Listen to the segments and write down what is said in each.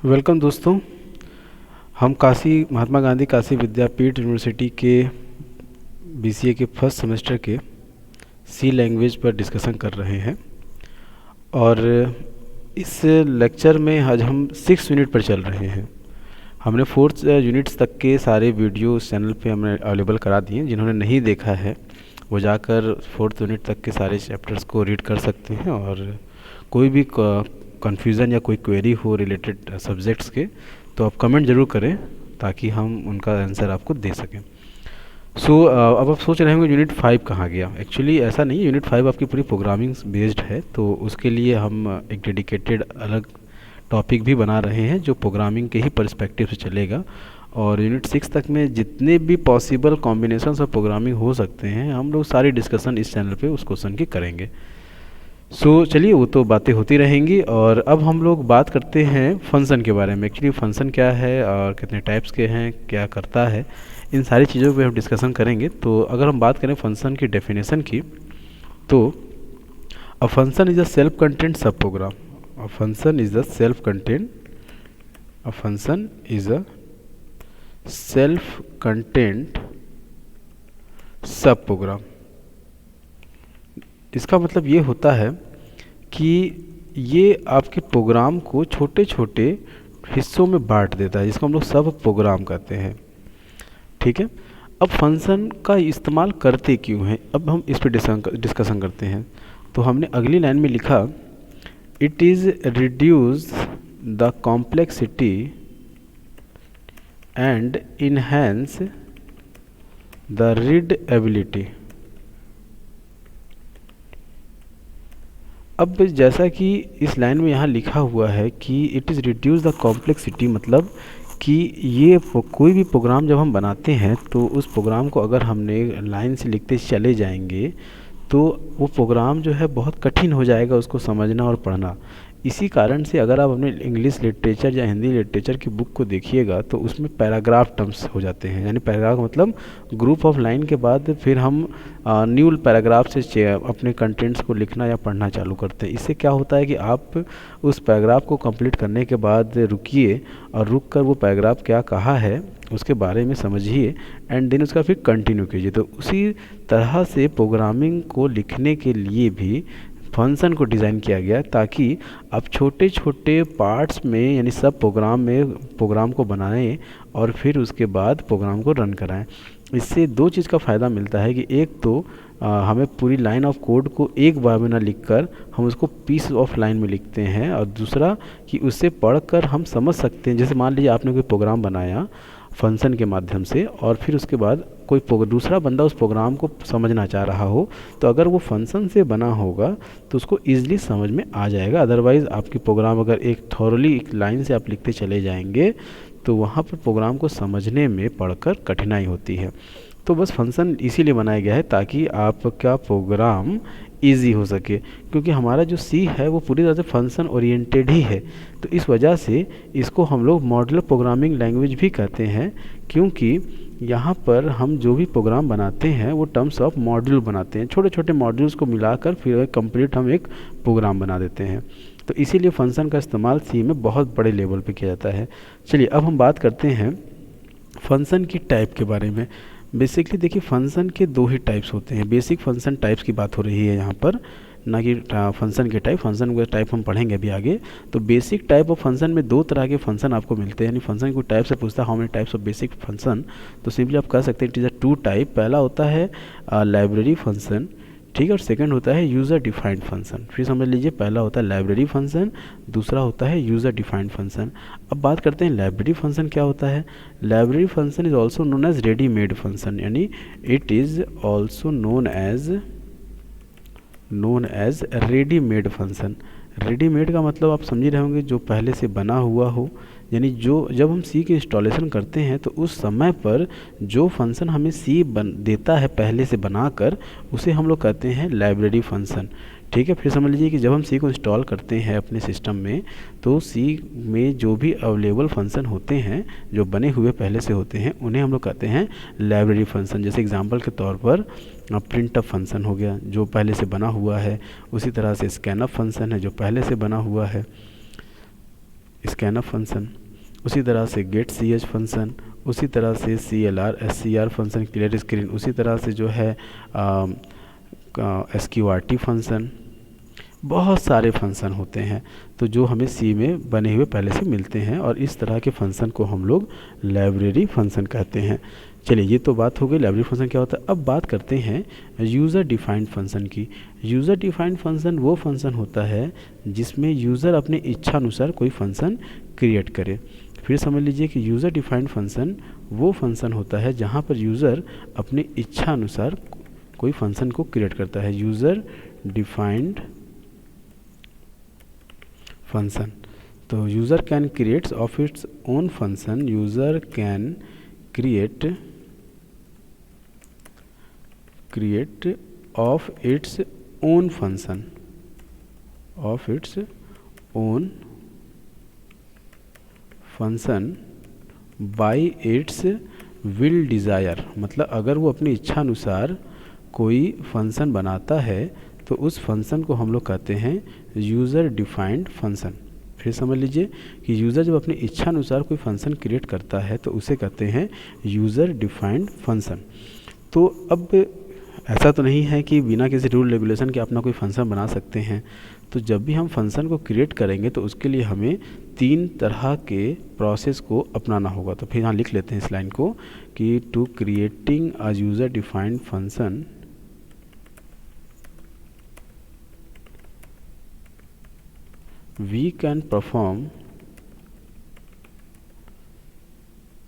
Welcome दोस्तों। हम महात्मा गांधी काशी विद्यापीठ university के बीसीए के फर्स्ट सेमेस्टर के सी लैंग्वेज पर डिस्कशन कर रहे हैं और इस लेक्चर में आज हम 6 यूनिट पर चल रहे हैं। हमने 4 यूनिट्स तक के सारे वीडियो इस चैनल पे हमने अवेलेबल करा दिए। जिन्होंने नहीं देखा है वो जाकर 4th यूनिट तक के सारे चैप्टर्स को रीड कर सकते हैं और कोई भी कन्फ्यूज़न या कोई क्वेरी हो रिलेटेड सब्जेक्ट्स के तो आप कमेंट ज़रूर करें ताकि हम उनका आंसर आपको दे सकें। अब आप सोच रहे होंगे यूनिट 5 कहाँ गया। एक्चुअली ऐसा नहीं है, यूनिट 5 आपकी पूरी प्रोग्रामिंग बेस्ड है, तो उसके लिए हम एक डेडिकेटेड अलग टॉपिक भी बना रहे हैं जो प्रोग्रामिंग के ही पर्सपेक्टिव से चलेगा। और यूनिट 6 तक में जितने भी पॉसिबल कॉम्बिनेशंस ऑफ प्रोग्रामिंग हो सकते हैं हम लोग सारी डिस्कशन इस चैनल पे उस क्वेश्चन की करेंगे। चलिए वो तो बातें होती रहेंगी। और अब हम लोग बात करते हैं फंक्शन के बारे में। एक्चुअली फंक्शन क्या है और कितने टाइप्स के हैं, क्या करता है, इन सारी चीज़ों पे हम डिस्कशन करेंगे। तो अगर हम बात करें फंक्शन की डेफिनेशन की तो a function is a self content sub program. A function is a self content a function is a self content sub program. इसका मतलब ये होता है कि ये आपके प्रोग्राम को छोटे छोटे हिस्सों में बांट देता है, जिसको हम लोग सब प्रोग्राम कहते हैं। ठीक है, अब फंक्शन का इस्तेमाल करते क्यों हैं, अब हम इस पर डिस्कशन करते हैं। तो हमने अगली लाइन में लिखा, it is reduce the complexity and enhance the readability. अब जैसा कि इस लाइन में यहाँ लिखा हुआ है कि it is reduce the complexity, मतलब कि ये कोई भी प्रोग्राम जब हम बनाते हैं तो उस प्रोग्राम को अगर हमने लाइन से लिखते चले जाएंगे तो वो प्रोग्राम जो है बहुत कठिन हो जाएगा उसको समझना और पढ़ना। इसी कारण से अगर आप अपने इंग्लिश लिटरेचर या हिंदी लिटरेचर की बुक को देखिएगा तो उसमें पैराग्राफ टर्म्स हो जाते हैं। यानी पैराग्राफ मतलब ग्रुप ऑफ लाइन के बाद फिर हम न्यू पैराग्राफ से अपने कंटेंट्स को लिखना या पढ़ना चालू करते हैं। इससे क्या होता है कि आप उस पैराग्राफ को कंप्लीट करने के बाद रुकिए और रुक कर वो पैराग्राफ क्या कहा है उसके बारे में समझिए एंड देन उसका फिर कंटिन्यू कीजिए। तो उसी तरह से प्रोग्रामिंग को लिखने के लिए भी फंक्शन को डिज़ाइन किया गया ताकि आप छोटे छोटे पार्ट्स में यानी सब प्रोग्राम को बनाएं और फिर उसके बाद प्रोग्राम को रन कराएं। इससे 2 चीज़ का फ़ायदा मिलता है कि एक तो हमें पूरी लाइन ऑफ कोड को एक बार में ना लिखकर हम उसको पीस ऑफ लाइन में लिखते हैं, और दूसरा कि उससे पढ़कर हम समझ सकते हैं। जैसे मान लीजिए आपने कोई प्रोग्राम बनाया फंक्शन के माध्यम से और फिर उसके बाद कोई दूसरा बंदा उस प्रोग्राम को समझना चाह रहा हो तो अगर वो फंक्शन से बना होगा तो उसको ईजिली समझ में आ जाएगा। अदरवाइज़ आपकी प्रोग्राम अगर एक थॉरली एक लाइन से आप लिखते चले जाएंगे तो वहाँ पर प्रोग्राम को समझने में पढ़कर कठिनाई होती है। तो बस फंक्शन इसीलिए बनाया गया है ताकि आपका प्रोग्राम इजी हो सके, क्योंकि हमारा जो सी है वो पूरी तरह से फंक्शन ओरिएंटेड ही है। तो इस वजह से इसको हम लोग मॉड्यूलर प्रोग्रामिंग लैंग्वेज भी कहते हैं, क्योंकि यहाँ पर हम जो भी प्रोग्राम बनाते हैं वो टर्म्स ऑफ मॉड्यूल बनाते हैं। छोटे छोटे मॉड्यूल्स को मिलाकर फिर कंप्लीट हम एक प्रोग्राम बना देते हैं। तो इसीलिए फंक्शन का इस्तेमाल सी में बहुत बड़े लेवल पे किया जाता है। चलिए अब हम बात करते हैं फंक्शन की टाइप के बारे में। बेसिकली देखिए फंक्शन के 2 ही टाइप्स होते हैं। बेसिक फंक्शन टाइप्स की बात हो रही है यहाँ पर, ना कि फंक्शन के टाइप। फंक्शन के टाइप हम पढ़ेंगे अभी आगे। तो बेसिक टाइप ऑफ फंक्शन में 2 तरह के फंक्शन आपको मिलते हैं। यानी फंक्शन को टाइप से पूछता है how many types of basic function, तो सिंपली आप कह सकते हैं इट इज़ अ 2 टाइप। पहला होता है लाइब्रेरी फंक्शन, ठीक है, और सेकंड होता है यूज़र डिफाइंड फंक्शन। फिर समझ लीजिए, पहला होता है लाइब्रेरी फंक्शन, दूसरा होता है यूज़र डिफाइंड फंक्शन। अब बात करते हैं लाइब्रेरी फंक्शन क्या होता है। Library function is also known as readymade function, यानी it is also known as readymade function. Readymade का मतलब आप समझ रहे होंगे जो पहले से बना हुआ हो, यानी जब हम सी की इंस्टॉलेशन करते हैं तो उस समय पर जो फंक्शन हमें सी देता है पहले से बनाकर, उसे हम लोग कहते हैं लाइब्रेरी फंक्शन। ठीक है, फिर समझ लीजिए कि जब हम सी को इंस्टॉल करते हैं अपने सिस्टम में तो सी में जो भी अवेलेबल फंक्शन होते हैं जो बने हुए पहले से होते हैं उन्हें हम लोग कहते हैं लाइब्रेरी फंक्शन। जैसे एग्जांपल के तौर पर प्रिंटअप फंक्शन हो गया जो पहले से बना हुआ है, उसी तरह से स्कैनअप फंक्शन है जो पहले से बना हुआ है। स्कैनअप फंक्शन, उसी तरह से गेट सी एच फंक्शन, उसी तरह से CLR SCR function clear screen, उसी तरह से जो है SQRT फंक्शन, बहुत सारे फंक्शन होते हैं तो जो हमें सी में बने हुए पहले से मिलते हैं, और इस तरह के फंक्शन को हम लोग लाइब्रेरी फंक्शन कहते हैं। चलिए ये तो बात हो गई लाइब्रेरी फंक्शन क्या होता है। अब बात करते हैं यूज़र डिफाइंड फंक्शन की। यूज़र डिफाइंड फंक्शन वो फंक्शन होता है जिसमें यूज़र अपने इच्छा अनुसार कोई फंक्शन क्रिएट करे। फिर समझ लीजिए कि यूज़र डिफाइंड फंक्शन वो फंक्शन होता है जहाँ पर यूज़र अपनी इच्छा अनुसार कोई फंक्शन को क्रिएट करता है। यूज़र डिफाइंड फंक्शन, तो user can creates of its own function, user can create of its own function, of its own function by it's will desire. मतलब अगर वो अपनी इच्छा अनुसार कोई फंक्शन बनाता है तो उस फंक्शन को हम लोग कहते हैं यूज़र डिफाइंड फंक्शन। फिर समझ लीजिए कि यूज़र जब अपनी इच्छा अनुसार कोई फंक्शन क्रिएट करता है तो उसे कहते हैं यूज़र डिफाइंड फंक्शन। तो अब ऐसा तो नहीं है कि बिना किसी रूल रेगुलेशन के अपना कोई फंक्शन बना सकते हैं। तो जब भी हम फंक्शन को क्रिएट करेंगे तो उसके लिए हमें 3 तरह के प्रोसेस को अपनाना होगा। तो फिर यहाँ लिख लेते हैं इस लाइन को कि to creating a user defined function we can perform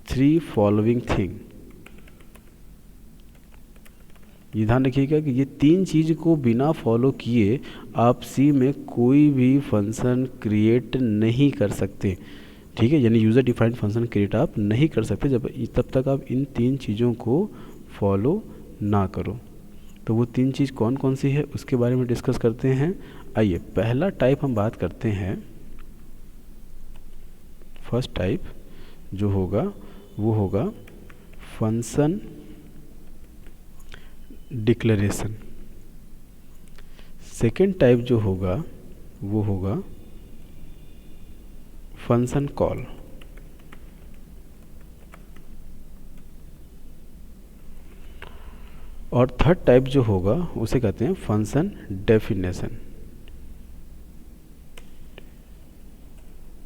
3 following thing. ये ध्यान रखिएगा कि ये 3 चीज़ को बिना फॉलो किए आप सी में कोई भी फंक्शन क्रिएट नहीं कर सकते। ठीक है, यानी यूज़र डिफाइंड फंक्शन क्रिएट आप नहीं कर सकते तब तक आप इन 3 चीज़ों को फॉलो ना करो। तो वो 3 चीज़ कौन कौन सी है उसके बारे में डिस्कस करते हैं। आइए पहला टाइप हम बात करते हैं। फर्स्ट टाइप जो होगा वो होगा फंक्शन डिक्लेरेशन। सेकेंड टाइप जो होगा वो होगा फंक्शन कॉल। और थर्ड टाइप जो होगा उसे कहते हैं फंक्शन डेफिनेशन,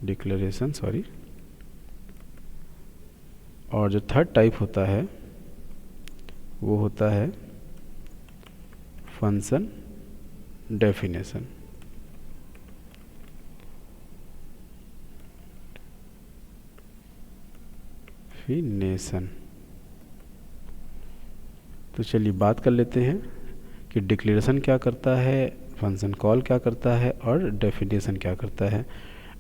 डिक्लेरेशन सॉरी। और जो थर्ड टाइप होता है वो होता है फंक्शन डेफिनेशन। तो चलिए बात कर लेते हैं कि डिक्लेरेशन क्या करता है, फंक्शन कॉल क्या करता है और डेफिनेशन क्या करता है।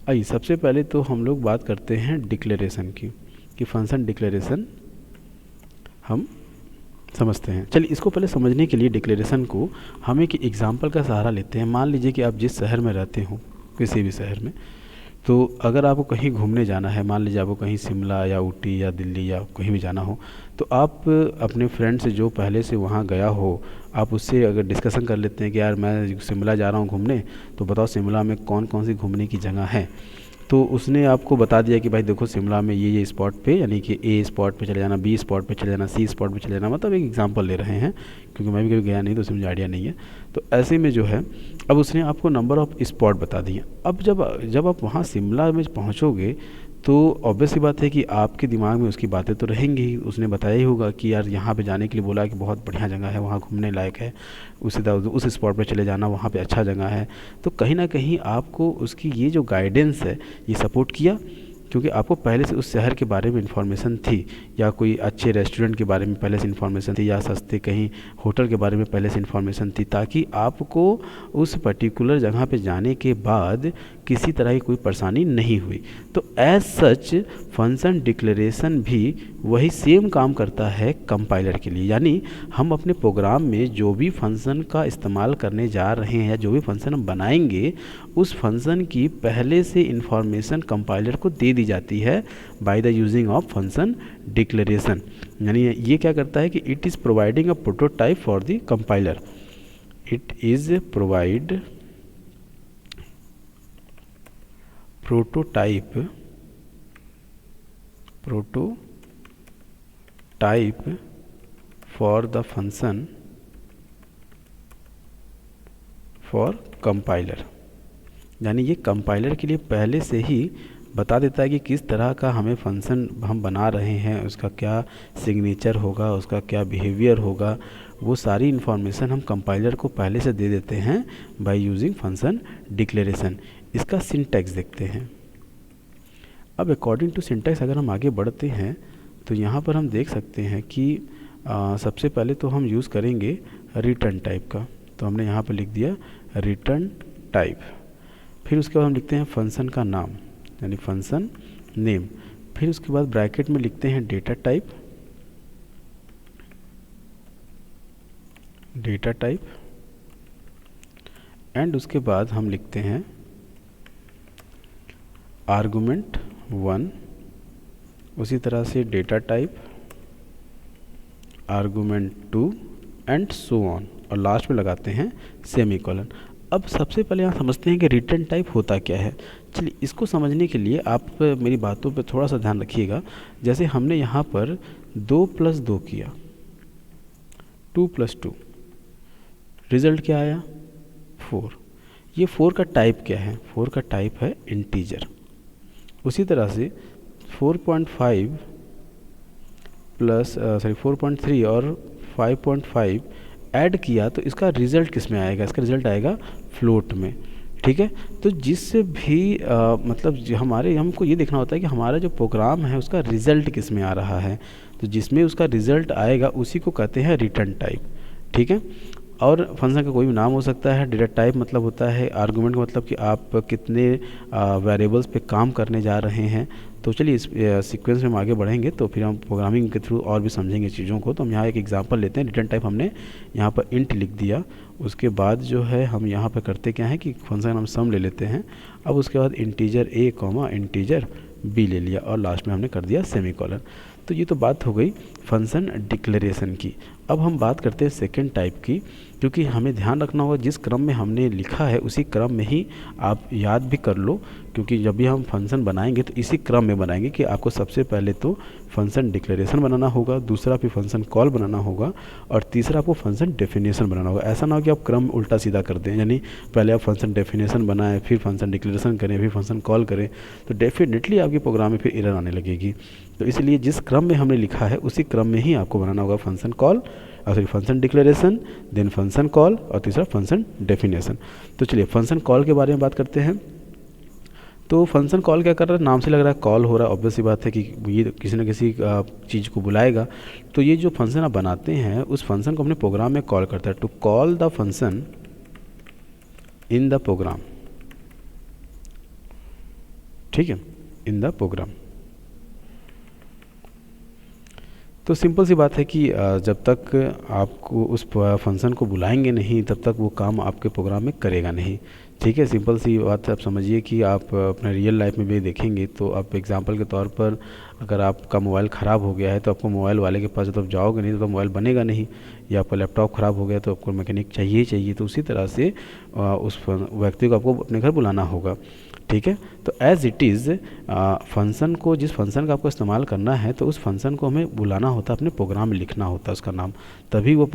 आइए सबसे पहले तो हम लोग बात करते हैं डिक्लेरेशन की, कि फंक्शन डिक्लेरेशन हम समझते हैं। चलिए इसको पहले समझने के लिए डिक्लेरेशन को हम एक एग्जांपल का सहारा लेते हैं। मान लीजिए कि आप जिस शहर में रहते हो, किसी भी शहर में, तो अगर आपको कहीं घूमने जाना है, मान लीजिए आपको कहीं शिमला या ऊटी या दिल्ली या कहीं भी जाना हो, तो आप अपने फ्रेंड से जो पहले से वहाँ गया हो, आप उससे अगर डिस्कशन कर लेते हैं कि यार मैं शिमला जा रहा हूँ घूमने, तो बताओ शिमला में कौन कौन सी घूमने की जगह है। तो उसने आपको बता दिया कि भाई देखो शिमला में ये स्पॉट पे, यानी कि ए स्पॉट पे चले जाना, बी स्पॉट पे चले जाना, सी स्पॉट पे चले जाना। मतलब एक एग्जांपल ले रहे हैं क्योंकि मैं भी कभी गया नहीं तो उसमें मुझे आइडिया नहीं है। तो ऐसे में जो है अब उसने आपको नंबर ऑफ़ स्पॉट बता दिए। अब जब आप वहाँ शिमला में पहुँचोगे तो ऑब्वियस सी बात है कि आपके दिमाग में उसकी बातें तो रहेंगी ही। उसने बताया ही होगा कि यार यहाँ पे जाने के लिए बोला कि बहुत बढ़िया जगह है, वहाँ घूमने लायक है, उस स्पॉट पे चले जाना, वहाँ पे अच्छा जगह है। तो कहीं ना कहीं आपको उसकी ये जो गाइडेंस है ये सपोर्ट किया, क्योंकि आपको पहले से उस शहर के बारे में इन्फॉर्मेशन थी, या कोई अच्छे रेस्टोरेंट के बारे में पहले से इन्फॉर्मेशन थी, या सस्ते कहीं होटल के बारे में पहले से इन्फॉर्मेशन थी, ताकि आपको उस पर्टिकुलर जगह पे जाने के बाद किसी तरह की कोई परेशानी नहीं हुई। तो एज सच फंक्शन डिक्लेरेशन भी वही सेम काम करता है कंपाइलर के लिए। यानी हम अपने प्रोग्राम में जो भी फंक्शन का इस्तेमाल करने जा रहे हैं या जो भी फंक्शन हम बनाएंगे, उस फंक्शन की पहले से इन्फॉर्मेशन कंपाइलर को दे दी जाती है by the using of function declaration. यानी ये क्या करता है कि it is providing a prototype for the compiler. It is prototype for the function for compiler, यानी ये कंपाइलर के लिए पहले से ही बता देता है कि किस तरह का हमें फंक्शन हम बना रहे हैं, उसका क्या सिग्नेचर होगा, उसका क्या बिहेवियर होगा, वो सारी इन्फॉर्मेशन हम कंपाइलर को पहले से दे देते हैं बाय यूजिंग फंक्शन डिक्लेरेशन। इसका सिंटैक्स देखते हैं। अब अकॉर्डिंग टू सिंटैक्स अगर हम आगे बढ़ते हैं तो यहाँ पर हम देख सकते हैं कि सबसे पहले तो हम यूज़ करेंगे रिटर्न टाइप का। तो हमने यहाँ पर लिख दिया रिटर्न टाइप। फिर उसके बाद हम लिखते हैं फंक्शन का नाम यानी फंक्शन नेम। फिर उसके बाद ब्रैकेट में लिखते हैं डेटा टाइप एंड उसके बाद हम लिखते हैं आर्गुमेंट 1, उसी तरह से data type, argument 2 and so on, और लास्ट में लगाते हैं सेमीकोलन। अब सबसे पहले यहाँ समझते हैं कि रिटर्न टाइप होता क्या है। चलिए इसको समझने के लिए आप मेरी बातों पे थोड़ा सा ध्यान रखिएगा। जैसे हमने यहाँ पर 2 + 2 किया, 2 + 2, रिजल्ट क्या आया 4। ये 4 का टाइप क्या है? 4 का टाइप है इंटीजर। उसी तरह से 4.5 प्लस 4.3 और 5.5 ऐड किया तो इसका रिज़ल्ट किस में आएगा? इसका रिज़ल्ट आएगा फ्लोट में। ठीक है, तो जिससे भी मतलब हमारे हमको ये देखना होता है कि हमारा जो प्रोग्राम है उसका रिज़ल्ट किस में आ रहा है। तो जिसमें उसका रिज़ल्ट आएगा उसी को कहते हैं रिटर्न टाइप। ठीक है, और फंक्शन का कोई भी नाम हो सकता है। डेटा टाइप मतलब होता है आर्गुमेंट का मतलब कि आप कितने वेरिएबल्स पे काम करने जा रहे हैं। तो चलिए इस सीक्वेंस में हम आगे बढ़ेंगे तो फिर हम प्रोग्रामिंग के थ्रू और भी समझेंगे चीज़ों को। तो हम यहाँ एक एग्जांपल लेते हैं। रिटर्न टाइप हमने यहाँ पर इंट लिख दिया। उसके बाद जो है हम यहाँ पर करते क्या है कि फंक्शन हम सम ले लेते हैं। अब उसके बाद इंटीजर a, इंटीजर b ले लिया और लास्ट में हमने कर दिया सेमीकोलन। तो ये तो बात हो गई फंक्शन डिक्लेरेशन की। अब हम बात करते हैं सेकंड टाइप की, क्योंकि हमें ध्यान रखना होगा जिस क्रम में हमने लिखा है उसी क्रम में ही आप याद भी कर लो, क्योंकि जब भी हम फंक्शन बनाएंगे तो इसी क्रम में बनाएंगे कि आपको सबसे पहले तो फंक्शन डिक्लेरेशन बनाना होगा, दूसरा फिर फंक्शन कॉल बनाना होगा और तीसरा आपको फंक्शन डेफिनेशन बनाना होगा। ऐसा ना हो कि आप क्रम उल्टा सीधा कर दें, यानी पहले आप फंक्शन डेफिनेशन बनाएं, फिर फंक्शन डिक्लेरेशन करें, फिर फंक्शन कॉल करें, तो डेफिनेटली आपके प्रोग्राम में फिर एरर आने लगेगी। तो इसलिए जिस क्रम में हमने लिखा है उसी क्रम में ही आपको बनाना होगा फंक्शन कॉल, और फिर function declaration, then function call और तीसरा फंक्शन डेफिनेशन। तो चलिए फंक्शन कॉल के बारे में बात करते हैं। तो फंक्शन कॉल क्या कर रहा है? नाम से लग रहा है कॉल हो रहा है, ऑब्वियस सी बात है कि ये किसी न किसी चीज़ को बुलाएगा। तो ये जो फंक्शन आप बनाते हैं उस फंक्शन को अपने प्रोग्राम में कॉल करता है। To call the function in the program, ठीक है, इन द प्रोग्राम। तो सिंपल सी बात है कि जब तक आपको उस फंक्शन को बुलाएंगे नहीं तब तक वो काम आपके प्रोग्राम में करेगा नहीं। ठीक है, सिंपल सी बात है। आप समझिए कि आप अपने रियल लाइफ में भी देखेंगे तो आप एग्जांपल के तौर पर अगर आपका मोबाइल ख़राब हो गया है तो आपको मोबाइल वाले के पास जब आप जाओगे नहीं तो मोबाइल बनेगा नहीं, या आपका लैपटॉप ख़राब हो गया तो आपको मैकेनिक चाहिए ही चाहिए। तो उसी तरह से उस व्यक्ति को आपको अपने घर बुलाना होगा। ठीक है, तो एज़ इट इज़ फंक्शन को, जिस फंक्शन का आपको इस्तेमाल करना है तो उस फंक्शन को हमें बुलाना होता है, अपने प्रोग्राम में लिखना होता है उसका नाम, तभी वो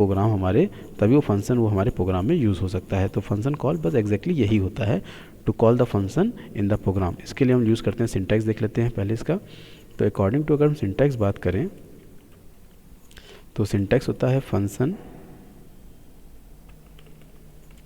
फंक्शन हमारे प्रोग्राम में यूज़ हो सकता है। तो फंक्शन कॉल बस एग्जैक्टली यही होता है, to call the function in the program. इसके लिए हम यूज़ करते हैं सिंटैक्स, देख लेते हैं पहले इसका। तो अकॉर्डिंग टू अगर हम सिंटैक्स बात करें तो सिंटैक्स होता है फंक्शन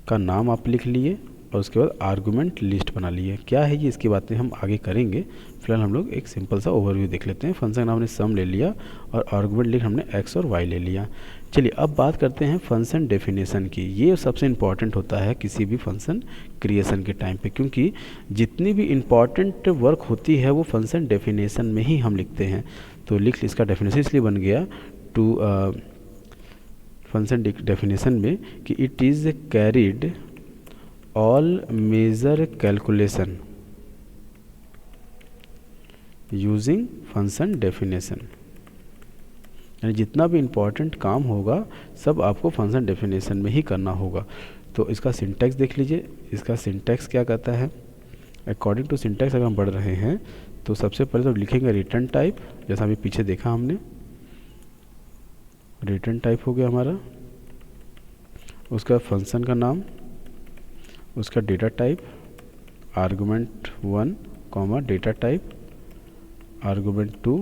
का नाम आप लिख लिए और उसके बाद आर्गुमेंट लिस्ट बना लिए। क्या है ये, इसकी बातें हम आगे करेंगे। फिलहाल हम लोग एक सिंपल सा ओवरव्यू देख लेते हैं। फंक्शन का नाम हमने सम ले लिया और आर्गुमेंट लिस्ट हमने एक्स और वाई ले लिया। चलिए अब बात करते हैं फंक्शन डेफिनेशन की। ये सबसे इम्पॉर्टेंट होता है किसी भी फंक्शन क्रिएशन के टाइम पे, क्योंकि जितनी भी इम्पॉर्टेंट वर्क होती है वो फंक्शन डेफिनेशन में ही हम लिखते हैं। तो लिख इसका डेफिनेशन इसलिए बन गया टू फंक्शन डेफिनेशन में कि it is carried all major calculation using function definition, यानी जितना भी इम्पॉर्टेंट काम होगा सब आपको फंक्शन डेफिनेशन में ही करना होगा। तो इसका सिंटैक्स देख लीजिए। इसका सिंटैक्स क्या कहता है? अकॉर्डिंग टू सिंटैक्स अगर हम बढ़ रहे हैं तो सबसे पहले तो लिखेंगे रिटर्न टाइप, जैसा अभी पीछे देखा हमने, रिटर्न टाइप हो गया हमारा। उसका फंक्शन का नाम, उसका data type, argument 1 comma data type, argument 2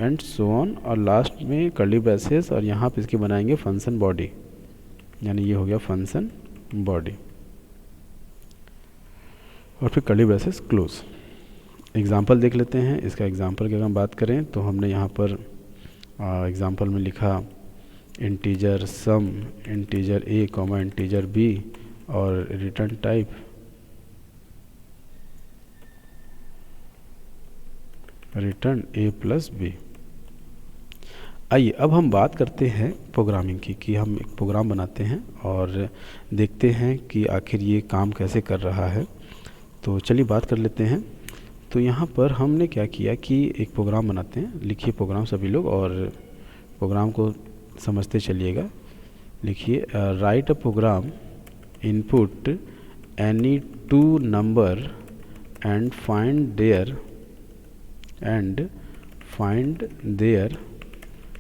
and so on, और लास्ट में कर्ली ब्रेसेस, और यहाँ पे इसके बनाएंगे फंक्शन बॉडी, यानी ये हो गया फंक्शन बॉडी, और फिर कर्ली ब्रेसेस क्लोज। एग्जाम्पल देख लेते हैं। इसका एग्जाम्पल की अगर हम बात करें तो हमने यहाँ पर एग्जाम्पल में लिखा integer some, integer a comma integer B, और रिटर्न टाइप रिटर्न ए प्लस बी। आइए अब हम बात करते हैं प्रोग्रामिंग की, कि हम एक प्रोग्राम बनाते हैं और देखते हैं कि आखिर ये काम कैसे कर रहा है। तो चलिए बात कर लेते हैं। तो यहाँ पर हमने क्या किया कि एक प्रोग्राम बनाते हैं। लिखिए प्रोग्राम सभी लोग, और प्रोग्राम को समझते चलिएगा। लिखिए write a program, input any two number and find their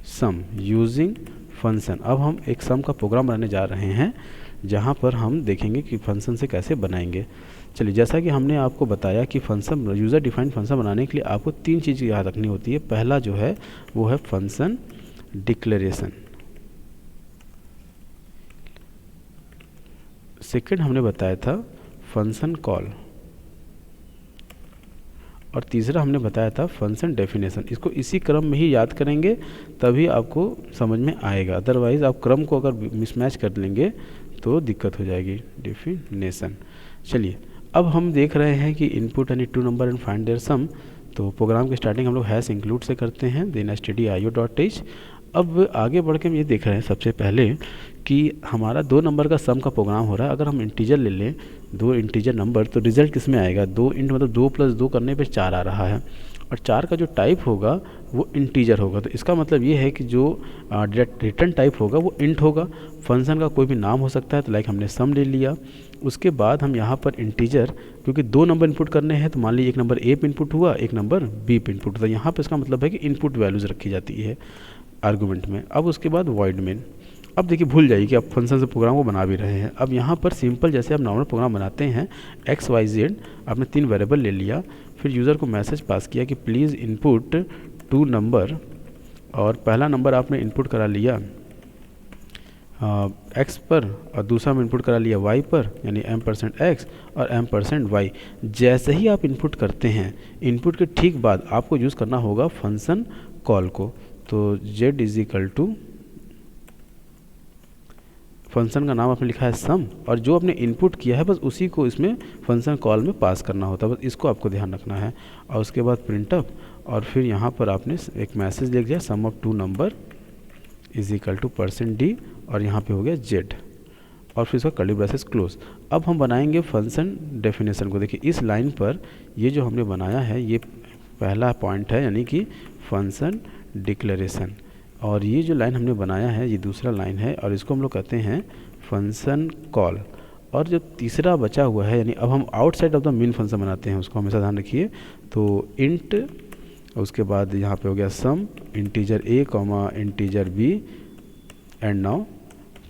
sum using function. अब हम एक सम का प्रोग्राम बनाने जा रहे हैं, जहाँ पर हम देखेंगे कि फंक्शन से कैसे बनाएंगे। चलिए, जैसा कि हमने आपको बताया कि फंक्शन, यूज़र डिफाइंड फंक्शन बनाने के लिए आपको 3 चीज़ याद रखनी होती है। पहला जो है वो है फंक्शन डिक्लेरेशन, सेकंड हमने बताया था फंक्शन कॉल, और तीसरा हमने बताया था फंक्शन डेफिनेशन। इसको इसी क्रम में ही याद करेंगे तभी आपको समझ में आएगा, अदरवाइज़ आप क्रम को अगर मिसमैच कर लेंगे तो दिक्कत हो जाएगी। डेफिनेशन। चलिए अब हम देख रहे हैं कि input any two number and find their sum. तो प्रोग्राम की स्टार्टिंग हम लोग हैश इंक्लूड से करते हैं, देन stdio.h। अब आगे बढ़ के हम ये देख रहे हैं सबसे पहले कि हमारा 2 नंबर का सम का प्रोग्राम हो रहा है। अगर हम इंटीजर ले लें, 2 इंटीजर नंबर, तो रिजल्ट किस में आएगा? 2 इंट मतलब 2 + 2 करने पे 4 आ रहा है, और 4 का जो टाइप होगा वो इंटीजर होगा। तो इसका मतलब ये है कि जो रिटर्न टाइप होगा वो इंट होगा। फंक्शन का कोई भी नाम हो सकता है, तो लाइक हमने सम ले लिया। उसके बाद हम यहाँ पर इंटीजर, क्योंकि 2 नंबर इनपुट करने हैं, तो मान लीजिए एक नंबर ए पे इनपुट हुआ, एक नंबर बी पे इनपुट हुआ। यहाँ पर इसका मतलब है कि इनपुट वैल्यूज़ रखी जाती है आर्गूमेंट में। अब उसके बाद वॉइड मेन। अब देखिए भूल जाइए कि आप फंक्शन से प्रोग्राम को बना भी रहे हैं। अब यहाँ पर सिंपल जैसे आप नॉर्मल प्रोग्राम बनाते हैं, एक्स वाई जेड आपने 3 वेरिएबल ले लिया, फिर यूज़र को मैसेज पास किया कि प्लीज़ इनपुट 2 नंबर, और पहला नंबर आपने इनपुट करा लिया एक्स पर, और दूसरा में इनपुट करा लिया वाई पर, यानी m% x और m% y। जैसे ही आप इनपुट करते हैं, इनपुट के ठीक बाद आपको यूज़ करना होगा फंक्शन कॉल को। तो z = फंक्शन का नाम आपने लिखा है सम, और जो आपने इनपुट किया है बस उसी को इसमें फंक्शन कॉल में पास करना होता है, बस इसको आपको ध्यान रखना है। और उसके बाद प्रिंटअप, और फिर यहाँ पर आपने एक मैसेज लिख दिया सम ऑफ 2 नंबर = %d, और यहाँ पे हो गया z, और फिर इसका कर्ली ब्रेसेस क्लोज। अब हम बनाएंगे फंक्शन डेफिनेशन को। देखिए इस लाइन पर ये जो हमने बनाया है ये पहला पॉइंट है, यानी कि फंक्शन डिक्लेरेशन, और ये जो लाइन हमने बनाया है ये दूसरा लाइन है, और इसको हम लोग कहते हैं फंक्शन कॉल। और जो तीसरा बचा हुआ है, यानी अब हम outside of the main function बनाते हैं, उसको हमेशा ध्यान रखिए। तो इंट, उसके बाद यहाँ पे हो गया sum, integer a comma integer b, and now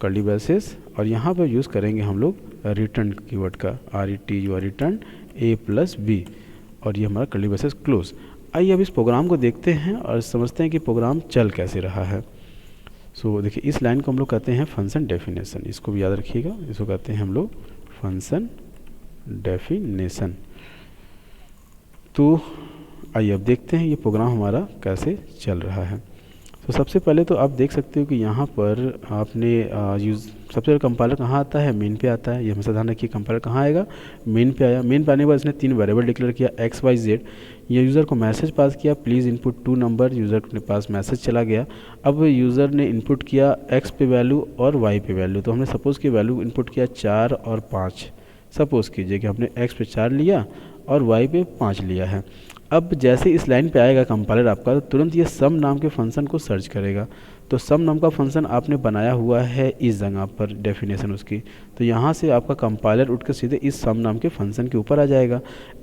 curly braces, और यहाँ पर यूज़ करेंगे हम लोग रिटर्न कीवर्ड का, रिटर्न a + b, और ये हमारा कर्ली ब्रेसेस क्लोज। आइए अब इस प्रोग्राम को देखते हैं और समझते हैं कि प्रोग्राम चल कैसे रहा है। सो देखिए इस लाइन को हम लोग कहते हैं फंक्शन डेफिनेशन, इसको भी याद रखिएगा, इसको कहते हैं हम लोग फंक्शन डेफिनेशन। तो आइए अब देखते हैं ये प्रोग्राम हमारा कैसे चल रहा है। तो सबसे पहले तो आप देख सकते हो कि यहाँ पर आपने सबसे पहले कंपाइलर कहाँ आता है? मेन पे आता है। ये हमेशा ध्यान रखिए, कंपाइलर कहाँ आएगा? मेन पे आया। मेन पे आने के बाद इसने 3 वेरिएबल डिक्लेयर किया एक्स वाई जेड। ये यूज़र को मैसेज पास किया प्लीज़ इनपुट 2 नंबर, यूज़र के पास मैसेज चला गया। अब यूज़र ने इनपुट किया एक्स पे वैल्यू और वाई पे वैल्यू। तो हमने सपोज़ की वैल्यू इनपुट किया 4 और 5। सपोज़ कीजिए कि हमने एक्स पे 4 लिया और वाई पे 5 लिया है। अब जैसे इस लाइन पे आएगा कंपाइलर आपका, तो तुरंत ये सम नाम के फंक्शन को सर्च करेगा। तो सम नाम का फंक्शन आपने बनाया हुआ है इस जगह पर डेफिनेशन उसकी, तो यहाँ से आपका कंपाइलर उठ कर सीधे इस सम नाम के फंक्शन के ऊपर आ जाएगा।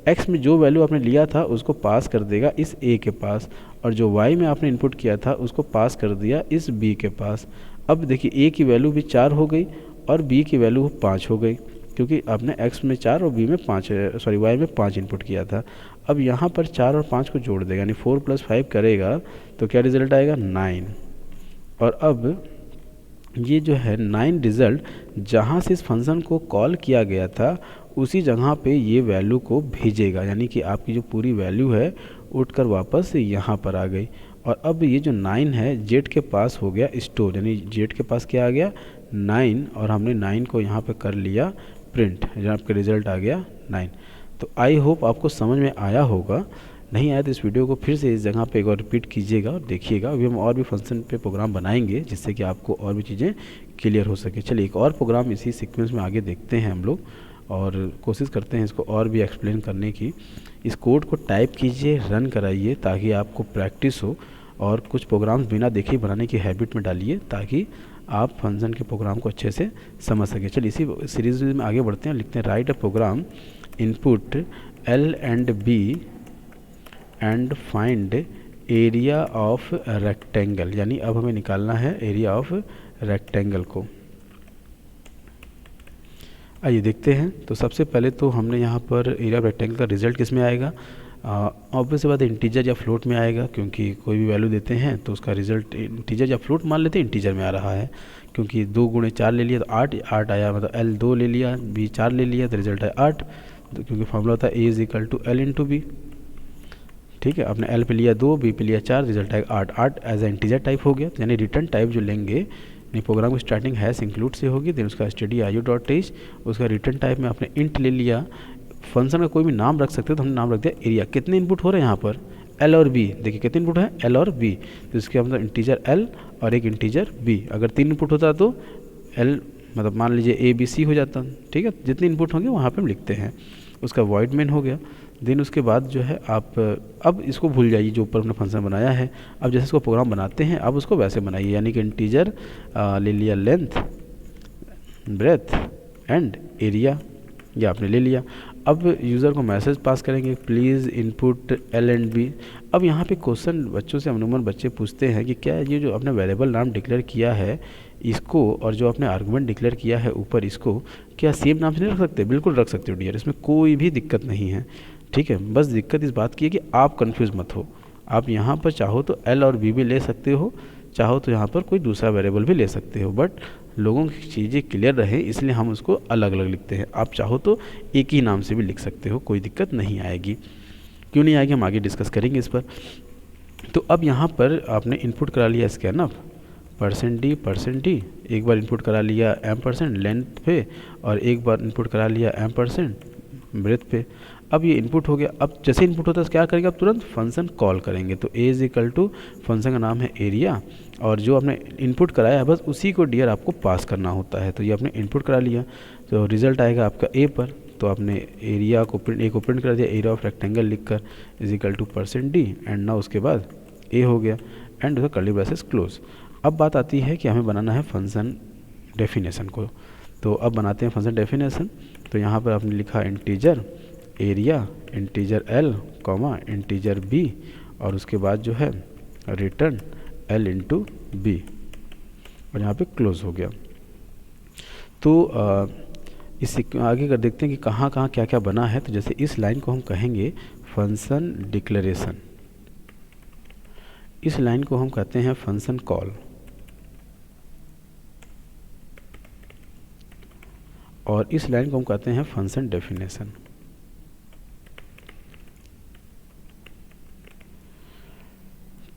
एक्स में जो वैल्यू आपने लिया था उसको पास कर देगा इस ए के पास, और जो वाई में आपने इनपुट किया था उसको पास कर दिया इस बी के पास। अब देखिए ए की वैल्यू भी 4 हो गई और बी की वैल्यू 5 हो गई, क्योंकि आपने एक्स में 4 और बी में 5 वाई में 5 इनपुट किया था। अब यहाँ पर 4 और 5 को जोड़ देगा, यानी 4 + 5 करेगा तो क्या रिजल्ट आएगा 9। और अब ये जो है 9 रिज़ल्ट जहाँ से इस फंक्शन को कॉल किया गया था उसी जगह पे ये वैल्यू को भेजेगा, यानी कि आपकी जो पूरी वैल्यू है उठकर वापस यहाँ पर आ गई। और अब ये जो 9 है जेड के पास हो गया स्टोर, यानी जेड के पास क्या आ गया 9, और हमने 9 को यहाँ पे कर लिया प्रिंट, जहाँ आपका रिज़ल्ट आ गया 9। तो आई होप आपको समझ में आया होगा। नहीं आया तो इस वीडियो को फिर से इस जगह पे एक और रिपीट कीजिएगा और देखिएगा। अभी हम और भी फंक्शन पे प्रोग्राम बनाएंगे जिससे कि आपको और भी चीज़ें क्लियर हो सके। चलिए एक और प्रोग्राम इसी सीक्वेंस में आगे देखते हैं हम लोग, और कोशिश करते हैं इसको और भी एक्सप्लेन करने की। इस कोड को टाइप कीजिए, रन कराइए ताकि आपको प्रैक्टिस हो, और कुछ प्रोग्राम्स बिना देखे ही बनाने की हैबिट में डालिए ताकि आप फंक्शन के प्रोग्राम को अच्छे से समझ सकें। चलिए इसी सीरीज में आगे बढ़ते हैं, लिखते हैं write a program input L and B and find area of rectangle, यानी अब हमें निकालना है एरिया ऑफ रेक्टेंगल को। आइए देखते हैं। तो सबसे पहले तो हमने यहाँ पर एरिया ऑफ रेक्टेंगल का रिजल्ट किस में आएगा, ऑब्वियस बात इंटीजर या फ्लोट में आएगा, क्योंकि कोई भी वैल्यू देते हैं तो उसका रिजल्ट इंटीजर या फ्लोट मान लेते हैं, इंटीजर में आ रहा है क्योंकि 2 × 4 ले लिया तो 8 आया, मतलब L 2 ले लिया, B 4 ले लिया तो रिजल्ट है 8, तो क्योंकि फॉर्मूला होता है A = L × B। ठीक है, आपने L पे लिया 2, B पे लिया 4, रिजल्ट आएगा 8। 8 एज ए इंटीजर टाइप हो गया, यानी रिटर्न टाइप जो लेंगे, यानी प्रोग्राम की स्टार्टिंग हैश इंक्लूड से होगी, देन उसका stdio.h, उसका रिटर्न टाइप में आपने इंट ले लिया। फंक्शन का कोई भी नाम रख सकते हो, तो हमने नाम रख दिया एरिया। कितने इनपुट हो रहे हैं यहाँ पर L और B, देखिए कितने इनपुट है L और B, तो इसके मतलब इंटीजर L और एक इंटीजर B। अगर 3 इनपुट होता तो L मतलब मान लीजिए ABC हो जाता। ठीक है, जितने इनपुट होंगे वहाँ पे हम लिखते हैं। उसका वॉइड मेन हो गया। देन उसके बाद जो है आप अब इसको भूल जाइए जो ऊपर हमने फंक्शन बनाया है। अब जैसे इसको प्रोग्राम बनाते हैं अब उसको वैसे बनाइए, यानी कि इंटीजर ले लिया लेंथ, ब्रेथ एंड एरिया, ये आपने ले लिया। अब यूज़र को मैसेज पास करेंगे please input L and B। अब यहाँ पे क्वेश्चन बच्चों से अमूमन बच्चे पूछते हैं कि क्या ये जो आपने वेरिएबल नाम डिक्लेयर किया है इसको और जो आपने आर्गुमेंट डिक्लेयर किया है ऊपर इसको क्या सेम नाम से नहीं रख सकते? बिल्कुल रख सकते हो डियर, इसमें कोई भी दिक्कत नहीं है। ठीक है, बस दिक्कत इस बात की है कि आप कंफ्यूज मत हो। आप यहाँ पर चाहो तो L और B भी ले सकते हो, चाहो तो यहाँ पर कोई दूसरा वेरिएबल भी ले सकते हो, बट लोगों की चीज़ें क्लियर रहे इसलिए हम उसको अलग अलग लिखते हैं। आप चाहो तो एक ही नाम से भी लिख सकते हो, कोई दिक्कत नहीं आएगी। क्यों नहीं आएगी, हम आगे डिस्कस करेंगे इस पर। तो अब यहाँ पर आपने इनपुट करा लिया स्कैनअप %d, एक बार इनपुट करा लिया %, लेंथ पे, और एक बार इनपुट करा लिया %, ब्रेथ पे। अब ये इनपुट हो गया। अब जैसे इनपुट होता है तो क्या करेंगे, अब तुरंत फंक्शन कॉल करेंगे। तो A = फंक्शन का नाम है एरिया, और जो आपने इनपुट कराया है बस उसी को डियर आपको पास करना होता है। तो ये आपने इनपुट करा लिया तो रिज़ल्ट आएगा आपका A पर, तो आपने एरिया को प्रिंट कर दिया, एरिया ऑफ रेक्टेंगल लिखकर %d, एंड ना उसके बाद A हो गया, एंड उसका कर्ली ब्रेसेस क्लोज। अब बात आती है कि हमें बनाना है फंक्शन डेफिनेशन को। तो अब बनाते हैं फंक्शन डेफिनेशन। तो यहाँ पर आपने लिखा integer area, integer L, integer B, और उसके बाद जो है रिटर्न L × B, और यहाँ पे क्लोज हो गया। तो इस आगे कर देखते हैं कि कहाँ कहाँ क्या क्या बना है। तो जैसे इस लाइन को हम कहेंगे फंक्शन डिक्लेरेशन, इस लाइन को हम कहते हैं फंक्शन कॉल, और इस लाइन को हम कहते हैं फंक्शन डेफिनेशन।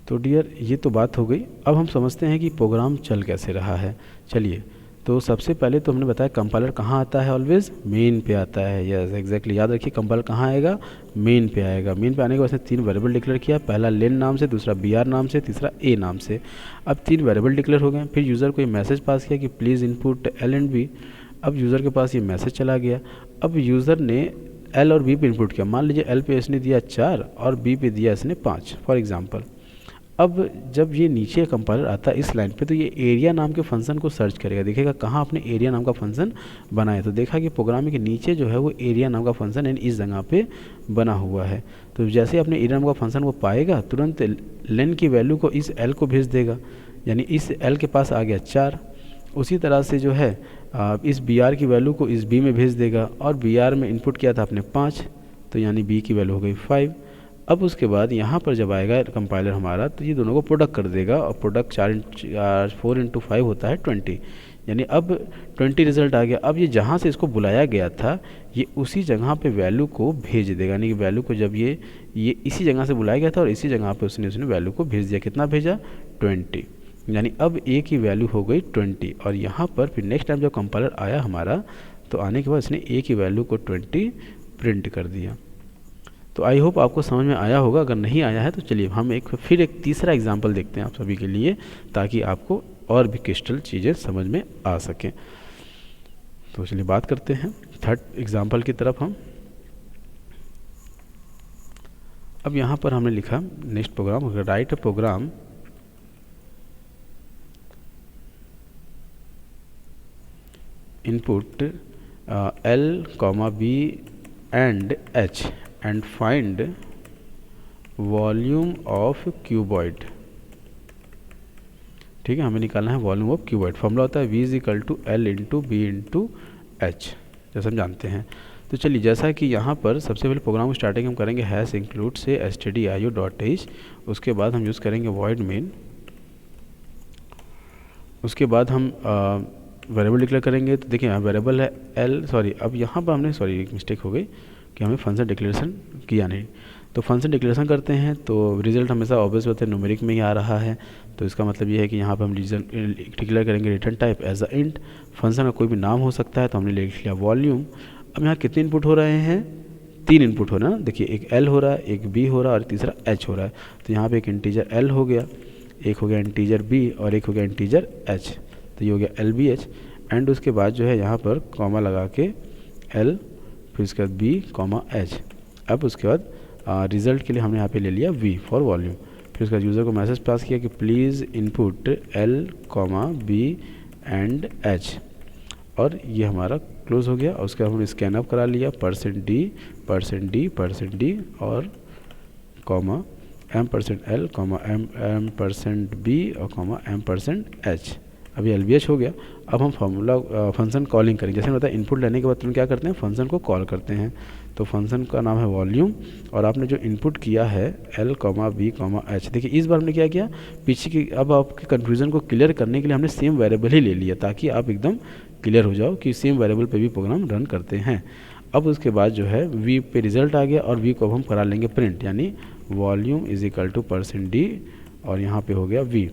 तो डियर ये तो बात हो गई। अब हम समझते हैं कि प्रोग्राम चल कैसे रहा है। चलिए, तो सबसे पहले तो हमने बताया कंपाइलर कहाँ आता है, ऑलवेज मेन पे आता है। यस एग्जैक्टली, याद रखिए कंपाइलर कहाँ आएगा, मेन पे आएगा। मेन पे आने के बाद 3 वेरिएबल डिक्लेयर किया, पहला लेन नाम से, दूसरा br नाम से, तीसरा a नाम से। अब 3 वेरिएबल डिक्लेयर हो गए। फिर यूज़र को ये मैसेज पास किया कि please input L and B। अब यूज़र के पास ये मैसेज चला गया। अब यूज़र ने L और B पे इनपुट किया। मान लीजिए L पे इसने दिया 4 और B पे दिया इसने 5 फॉर एग्जाम्पल। अब जब ये नीचे कंपाइलर आता है इस लाइन पे, तो ये एरिया नाम के फंक्शन को सर्च करेगा, देखेगा कहाँ आपने एरिया नाम का फंक्शन बनाया। तो देखा कि प्रोग्राम के नीचे जो है वो एरिया नाम का फंक्शन यानी इस जगह पे बना हुआ है। तो जैसे अपने एरिया नाम का फंक्शन वो पाएगा, तुरंत लेन की वैल्यू को इस एल को भेज देगा, यानी इस एल के पास आ गया 4। उसी तरह से जो है इस बी आर की वैल्यू को इस बी में भेज देगा, और बी आर में इनपुट किया था आपने 5, तो यानी बी की वैल्यू हो गई 5। अब उसके बाद यहाँ पर जब आएगा कंपाइलर हमारा, तो ये दोनों को प्रोडक्ट कर देगा, और प्रोडक्ट 4 इंटू 5 होता है 20, यानी अब 20 रिजल्ट आ गया। अब ये जहाँ से इसको बुलाया गया था ये उसी जगह पे वैल्यू को भेज देगा, यानी कि वैल्यू को जब ये इसी जगह से बुलाया गया था और इसी जगह पे उसने वैल्यू को भेज दिया। कितना भेजा? 20, यानी अब ए की वैल्यू हो गई 20। और यहाँ पर फिर नेक्स्ट टाइम जब कंपाइलर आया हमारा, तो आने के बाद इसने ए की वैल्यू को 20 प्रिंट कर दिया। तो आई होप आपको समझ में आया होगा। अगर नहीं आया है तो चलिए हम फिर एक तीसरा एग्जांपल देखते हैं आप सभी के लिए, ताकि आपको और भी क्रिस्टल चीज़ें समझ में आ सकें। तो चलिए बात करते हैं थर्ड एग्जांपल की तरफ हम। अब यहाँ पर हमने लिखा next program, write program input L, B and H and find volume of cuboid. ठीक है, हमें निकालना है वॉल्यूम ऑफ क्यूबॉइड। फॉर्मूला होता है V = L × B × H, जैसा हम जानते हैं। तो चलिए, जैसा कि यहाँ पर सबसे पहले प्रोग्राम की स्टार्टिंग हम करेंगे हैश इंक्लूड से stdio.h, उसके बाद हम यूज़ करेंगे वॉइड मेन, उसके बाद हम वेरिएबल डिक्लेयर करेंगे। तो देखिए यहाँ वेरिएबल है अब यहाँ पर हमने एक मिस्टेक हो गई कि हमें फंक्शन डिक्लेरेशन किया नहीं। तो फंक्शन डिक्लेरेशन करते हैं तो रिजल्ट हमेशा ऑब्वियस होता है न्यूमेरिक में ही आ रहा है। तो इसका मतलब ये है कि यहाँ पर हम डिक्लेयर करेंगे return type as a int. Function का कोई भी नाम हो सकता है, तो हमने लिख लिया वॉल्यूम। अब यहाँ कितने इनपुट हो रहे हैं? 3 इनपुट हो रहा है ना। देखिए, एक L हो रहा है, एक B हो रहा है और तीसरा H हो रहा है। तो यहाँ पर एक इंटीजर L हो गया, एक हो गया इंटीजर B और एक हो गया इंटीजर H। तो ये हो गया LBH। एंड उसके बाद जो है यहाँ पर कॉमा लगा के L, फिर उसके बाद B, H। अब उसके बाद रिज़ल्ट के लिए हमने यहाँ पे ले लिया V फॉर वॉल्यूम। फिर उसके बाद यूज़र को मैसेज पास किया कि please input L, B and H, और ये हमारा क्लोज हो गया। और उसके बाद हमने स्कैन अप करा लिया %D और कॉमा M%L, M%B और M%H। अभी LBH हो गया। अब हम फंक्शन कॉलिंग करेंगे। जैसे मैंने बताया, इनपुट लेने के बाद तुम क्या करते हैं? फंक्शन को कॉल करते हैं। तो फंक्शन का नाम है वॉल्यूम, और आपने जो इनपुट किया है L, B, H। देखिए इस बार हमने क्या किया, पीछे की अब आपके कन्फ्यूज़न को क्लियर करने के लिए हमने सेम वेरिएबल ही ले लिया, ताकि आप एकदम क्लियर हो जाओ कि सेम वेरिएबल पे भी प्रोग्राम रन करते हैं। अब उसके बाद जो है V पे रिजल्ट आ गया, और V को अब हम करा लेंगे प्रिंट, यानी वॉल्यूम = %D और यहाँ पे हो गया V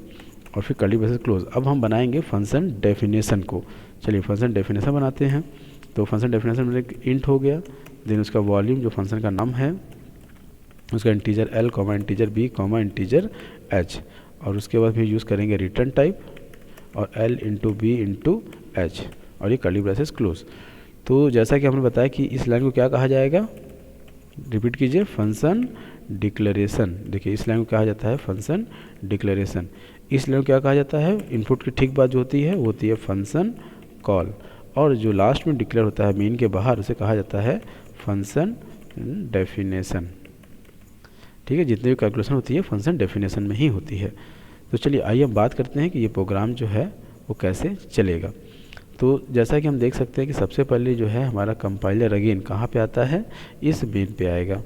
और फिर कर्ली ब्रेसेस क्लोज। अब हम बनाएंगे फंक्शन डेफिनेशन को। चलिए फंक्शन डेफिनेशन बनाते हैं। तो फंक्शन डेफिनेशन में एक इंट हो गया, देन उसका वॉल्यूम जो फंक्शन का नाम है, उसका integer L, integer B, integer H, और उसके बाद फिर यूज़ करेंगे रिटर्न टाइप और L × B × H और ये कर्ली ब्रेसेस क्लोज। तो जैसा कि हमने बताया कि इस लाइन को क्या कहा जाएगा, रिपीट कीजिए, फंक्शन डिक्लेरेशन। देखिए इस लाइन को कहा जाता है फंक्शन डिक्लेरेशन। इस लाइन को क्या कहा जाता है? इनपुट की ठीक बात जो होती है वो होती है फंक्शन कॉल, और जो लास्ट में डिक्लेयर होता है मेन के बाहर उसे कहा जाता है फंक्शन डेफिनेशन। ठीक है, जितनी भी कैलकुलेशन होती है फंक्शन डेफिनेशन में ही होती है। तो चलिए आइए हम बात करते हैं कि ये प्रोग्राम जो है वो कैसे चलेगा। तो जैसा कि हम देख सकते हैं कि सबसे पहले जो है हमारा कंपाइलर अगेन कहाँ पे आता है? इस मेन पे आएगा।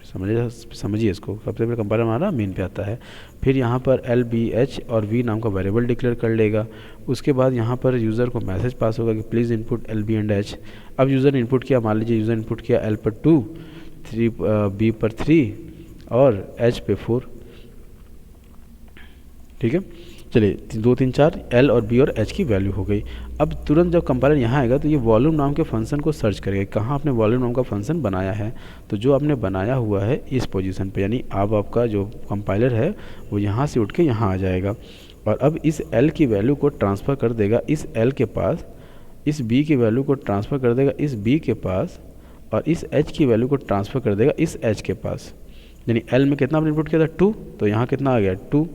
समझिए इसको, सबसे पहले कंपाइलर हमारा मेन पे आता है। फिर यहाँ पर L, B, H और V नाम का वेरिएबल डिक्लेयर कर लेगा। उसके बाद यहाँ पर यूज़र को मैसेज पास होगा कि please input L, B and H। अब यूज़र ने इनपुट किया, मान लीजिए यूज़र इनपुट किया L पर 2, B पर 3 और H पे 4। ठीक है, चलिए 2, 3, 4 L और B और H की वैल्यू हो गई। अब तुरंत जब कंपाइलर यहाँ आएगा तो ये वॉल्यूम नाम के फंक्शन को सर्च करेगा, कहाँ आपने वॉल्यूम नाम का फंक्शन बनाया है। तो जो आपने बनाया हुआ है इस पोजीशन पे, यानी अब आपका जो कंपाइलर है वो यहाँ से उठ के यहाँ आ जाएगा, और अब इस L की वैल्यू को ट्रांसफ़र कर देगा इस L के पास, इस B की वैल्यू को ट्रांसफ़र कर देगा इस B के पास, और इस H की वैल्यू को ट्रांसफ़र कर देगा इस H के पास। यानी एल में कितना आपने इनपुट किया था 2, तो यहाँ कितना आ गया 2।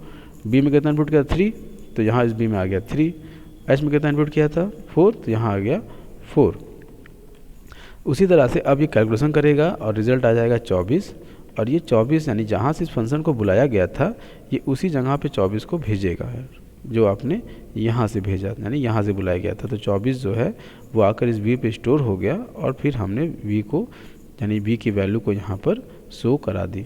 बी में कितना इनपुट किया था 3, तो यहाँ इस बी में आ गया 3। एच में कितना इनपुट किया था 4, तो यहाँ आ गया 4। उसी तरह से अब ये कैलकुलेशन करेगा और रिजल्ट आ जाएगा 24। और ये 24 यानी जहाँ से इस फंक्शन को बुलाया गया था ये उसी जगह पे 24 को भेजेगा, जो आपने यहाँ से भेजा, यानी यहाँ से बुलाया गया था। तो 24 जो है वो आकर इस वी पे स्टोर हो गया और फिर हमने वी को यानी वी की वैल्यू को यहाँ पर शो करा दी।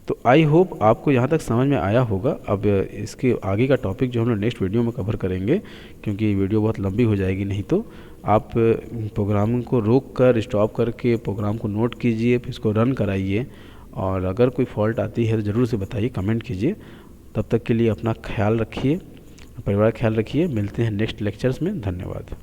तो आई होप आपको यहाँ तक समझ में आया होगा। अब इसके आगे का टॉपिक जो हम लोग नेक्स्ट वीडियो में कवर करेंगे, क्योंकि ये वीडियो बहुत लंबी हो जाएगी, नहीं तो आप प्रोग्रामिंग को रोक कर स्टॉप करके प्रोग्राम को नोट कीजिए, फिर इसको रन कराइए, और अगर कोई फॉल्ट आती है तो ज़रूर से बताइए, कमेंट कीजिए। तब तक के लिए अपना ख्याल रखिए, परिवार का ख्याल रखिए। मिलते हैं नेक्स्ट लेक्चर्स में। धन्यवाद।